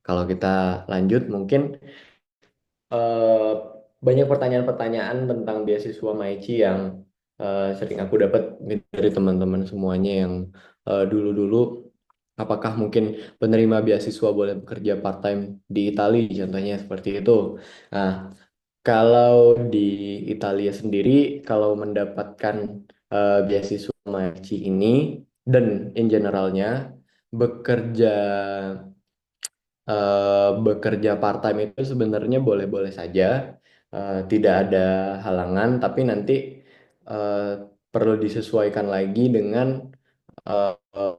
kalau kita lanjut mungkin eh, banyak pertanyaan-pertanyaan tentang beasiswa Maichi yang sering aku dapat dari teman-teman semuanya yang dulu-dulu apakah mungkin penerima beasiswa boleh bekerja part-time di Italia contohnya seperti itu. Nah, kalau di Italia sendiri kalau mendapatkan beasiswa Maichi ini dan in generalnya bekerja bekerja part-time itu sebenarnya boleh-boleh saja, tidak ada halangan, tapi nanti eh, perlu disesuaikan lagi dengan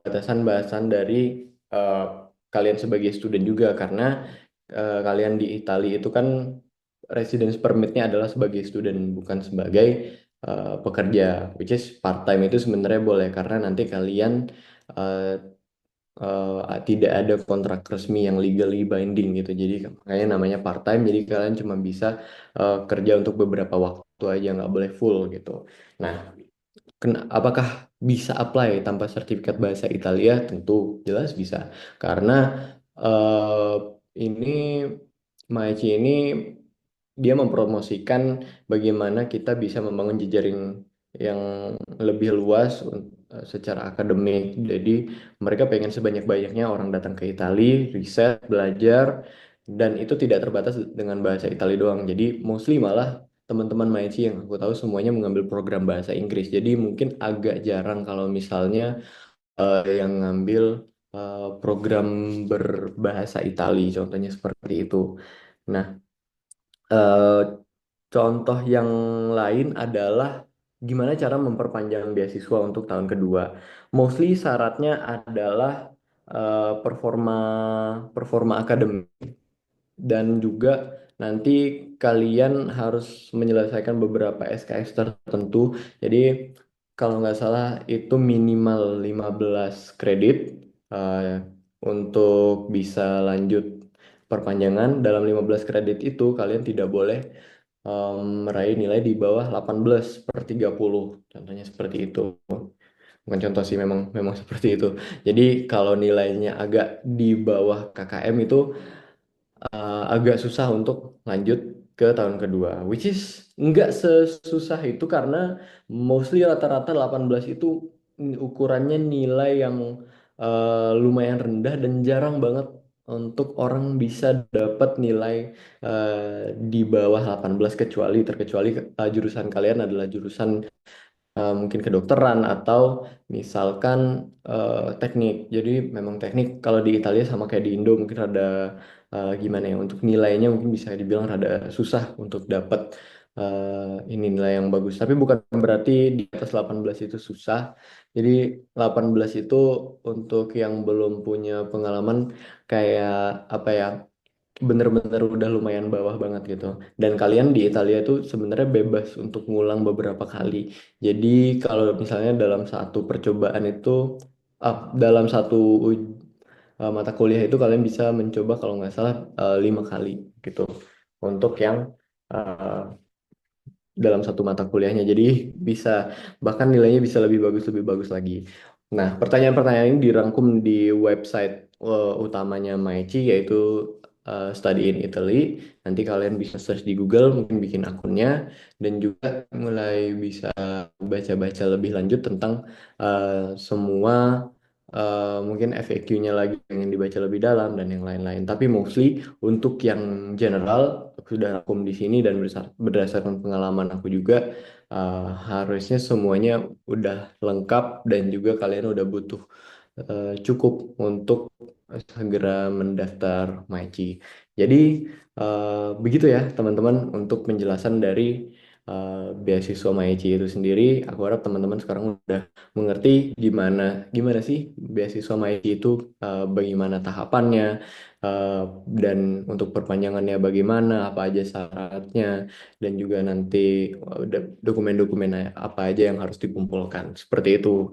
batasan-batasan dari eh, kalian sebagai student juga, karena kalian di Italia itu kan residence permitnya adalah sebagai student, bukan sebagai pekerja, which is part-time itu sebenarnya boleh karena nanti kalian eh, tidak ada kontrak resmi yang legally binding gitu. Jadi makanya namanya part time. Jadi kalian cuma bisa kerja untuk beberapa waktu aja, nggak boleh full gitu. Nah, apakah bisa apply tanpa sertifikat bahasa Italia? Tentu jelas bisa. Karena eh, ini Maici ini dia mempromosikan bagaimana kita bisa membangun jejaring yang lebih luas secara akademik. Jadi mereka pengen sebanyak-banyaknya orang datang ke Italia, riset, belajar, dan itu tidak terbatas dengan bahasa Italia doang. Jadi mostly malah teman-teman Maici yang aku tahu semuanya mengambil program bahasa Inggris. Jadi mungkin agak jarang kalau misalnya yang ngambil program berbahasa Italia, contohnya seperti itu. Nah, eh, contoh yang lain adalah gimana cara memperpanjang beasiswa untuk tahun kedua. Mostly syaratnya adalah performa performa akademik dan juga nanti kalian harus menyelesaikan beberapa SKS tertentu. Jadi kalau nggak salah itu minimal 15 kredit eh, untuk bisa lanjut perpanjangan. Dalam 15 kredit itu kalian tidak boleh meraih nilai di bawah 18/30. Contohnya seperti itu. Bukan contoh sih, memang memang seperti itu. Jadi kalau nilainya agak di bawah KKM itu agak susah untuk lanjut ke tahun kedua, which is nggak sesusah itu karena mostly rata-rata 18 itu ukurannya nilai yang lumayan rendah dan jarang banget untuk orang bisa dapat nilai di bawah 18, terkecuali jurusan kalian adalah jurusan mungkin kedokteran atau misalkan teknik. Jadi memang teknik kalau di Italia sama kayak di Indo mungkin ada gimana ya, untuk nilainya mungkin bisa dibilang rada susah untuk dapat ini nilai yang bagus. Tapi bukan berarti di atas 18 itu susah. Jadi 18 itu untuk yang belum punya pengalaman kayak apa ya, bener-bener udah lumayan bawah banget gitu. Dan kalian di Italia tuh sebenarnya bebas untuk ngulang beberapa kali. Jadi kalau misalnya dalam satu percobaan itu, dalam satu mata kuliah itu kalian bisa mencoba kalau nggak salah 5 kali gitu untuk yang uh, dalam satu mata kuliahnya. Jadi bisa bahkan nilainya bisa lebih bagus lagi. Nah, pertanyaan-pertanyaan ini dirangkum di website utamanya Maichi, yaitu Study in Italy. Nanti kalian bisa search di Google, mungkin bikin akunnya dan juga mulai bisa baca-baca lebih lanjut tentang semua mungkin FAQ-nya lagi yang dibaca lebih dalam dan yang lain-lain. Tapi mostly untuk yang general aku sudah rangkum di sini dan berdasarkan pengalaman aku juga harusnya semuanya udah lengkap dan juga kalian udah butuh cukup untuk segera mendaftar Maici. Jadi begitu ya teman-teman untuk penjelasan dari beasiswa Maici itu sendiri. Aku harap teman-teman sekarang udah mengerti gimana gimana sih beasiswa Maici itu, bagaimana tahapannya, eh, dan untuk perpanjangannya bagaimana, apa aja syaratnya, dan juga nanti dokumen-dokumen apa aja yang harus dikumpulkan. Seperti itu.